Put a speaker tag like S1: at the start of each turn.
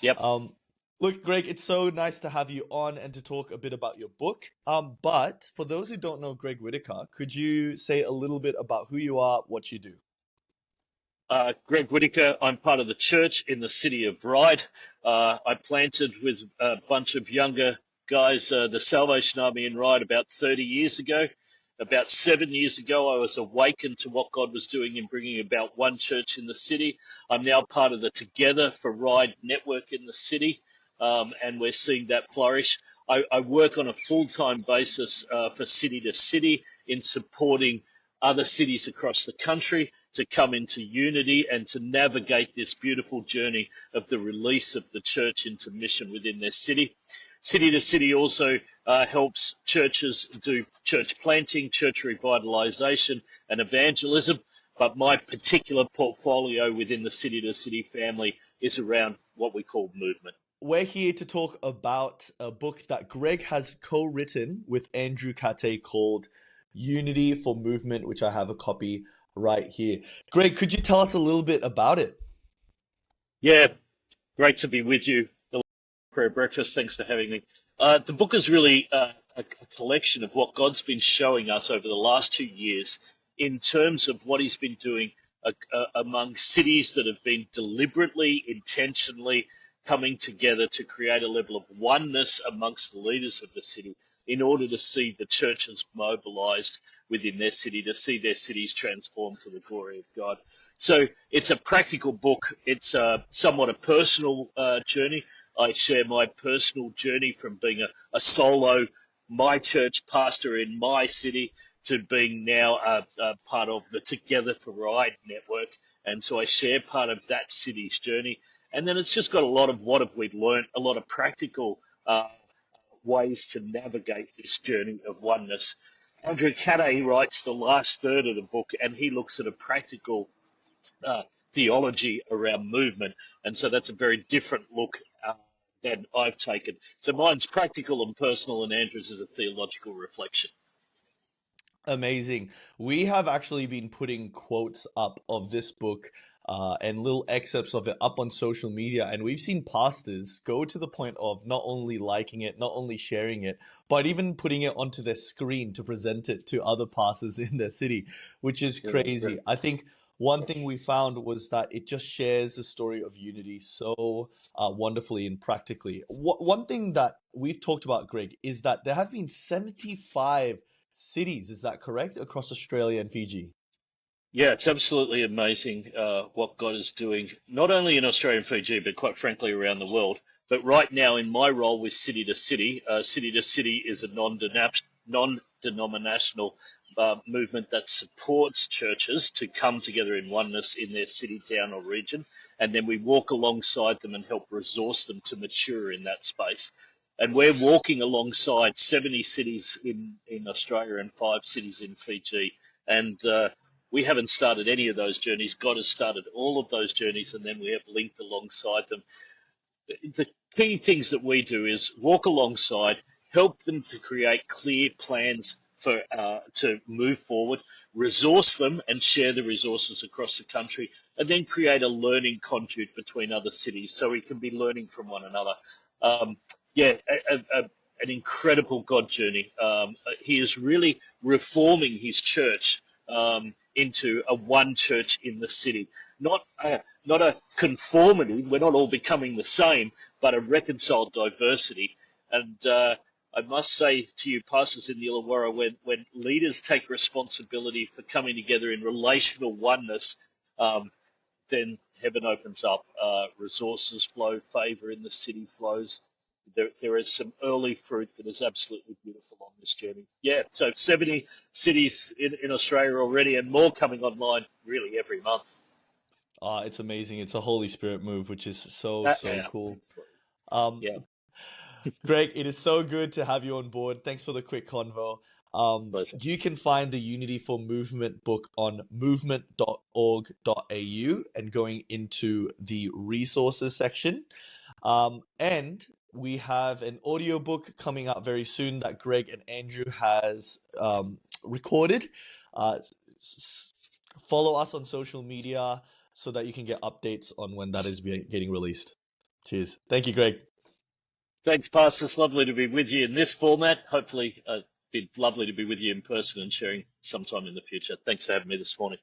S1: Yep.
S2: Um, Look, Greg, it's so nice to have you on and to talk a bit about your book. But for those who don't know Greg Whittaker, could you say a little bit about who you are, what you do?
S1: Greg Whittaker. I'm part of the church in the city of Ryde. I planted with a bunch of younger guys the Salvation Army in Ryde about 30 years ago. About 7 years ago, I was awakened to what God was doing in bringing about one church in the city. I'm now part of the Together for Ryde network in the city, and we're seeing that flourish. I work on a full-time basis for City to City in supporting other cities across the country to come into unity and to navigate this beautiful journey of the release of the church into mission within their city. City to City also helps churches do church planting, church revitalization, and evangelism. But my particular portfolio within the City to City family is around what we call movement.
S2: We're here to talk about a book that Greg has co-written with Andrew Kate called Unity for Movement, which I have a copy right here. Greg, could you tell us a little bit about it?
S1: Yeah, great to be with you. The Prayer Breakfast. Thanks for having me. The book is really a collection of what God's been showing us over the last 2 years in terms of what He's been doing among cities that have been deliberately, intentionally coming together to create a level of oneness amongst the leaders of the city in order to see the churches mobilized within their city, to see their cities transformed to the glory of God. So it's a practical book. It's somewhat a personal journey. I share my personal journey from being a solo, my church pastor in my city to being now a part of the Together for Ride network. And so I share part of that city's journey. And then it's just got a lot of what have we learned, a lot of practical ways to navigate this journey of oneness. Andrew Kate writes the last third of the book, and he looks at a practical uh, theology around movement, and so that's a very different look than I've taken. So mine's practical and personal, and Andrew's is a theological reflection.
S2: Amazing. We have actually been putting quotes up of this book and little excerpts of it up on social media, and we've seen pastors go to the point of not only liking it, not only sharing it, but even putting it onto their screen to present it to other pastors in their city, which is
S1: Yeah,
S2: crazy.
S1: great.
S2: I think one thing we found was that it just shares the story of unity so wonderfully and practically. One thing that we've talked about, Greg, is that there have been 75 cities, is that correct? Across Australia and Fiji.
S1: Yeah, it's absolutely amazing what God is doing, not only in Australia and Fiji, but quite frankly around the world. But right now, in my role with City to City is a non-denominational movement that supports churches to come together in oneness in their city, town, or region, and then we walk alongside them and help resource them to mature in that space. And we're walking alongside 70 cities in Australia and 5 cities in Fiji, and we haven't started any of those journeys. God has started all of those journeys, and then we have linked alongside them. The key things that we do is walk alongside, help them to create clear plans for to move forward, resource them, and share the resources across the country, and then create a learning conduit between other cities so we can be learning from one another. Um, yeah, an incredible God journey. He is really reforming his church into a one church in the city, not a conformity. We're not all becoming the same, but a reconciled diversity. And I must say to you, pastors in the Illawarra, when leaders take responsibility for coming together in relational oneness, um, then heaven opens up, resources flow, favor in the city flows. There is some early fruit that is absolutely beautiful on this journey. Yeah, so 70 cities in Australia already, and more coming online really every month.
S2: It's amazing. It's a Holy Spirit move, which is so
S1: Yeah,
S2: cool. Um,
S1: yeah,
S2: Greg, it is so good to have you on board. Thanks for the quick convo.
S1: pleasure.
S2: You can find the Unity for Movement book on movement.org.au and going into the resources section. And we have an audiobook coming out very soon that Greg and Andrew has recorded. Uh, Follow us on social media so that you can get updates on when that is getting released. Cheers. Thank you, Greg.
S1: Thanks, Pastor. It's lovely to be with you in this format. Hopefully, it'd be lovely to be with you in person and sharing sometime in the future. Thanks for having me this morning.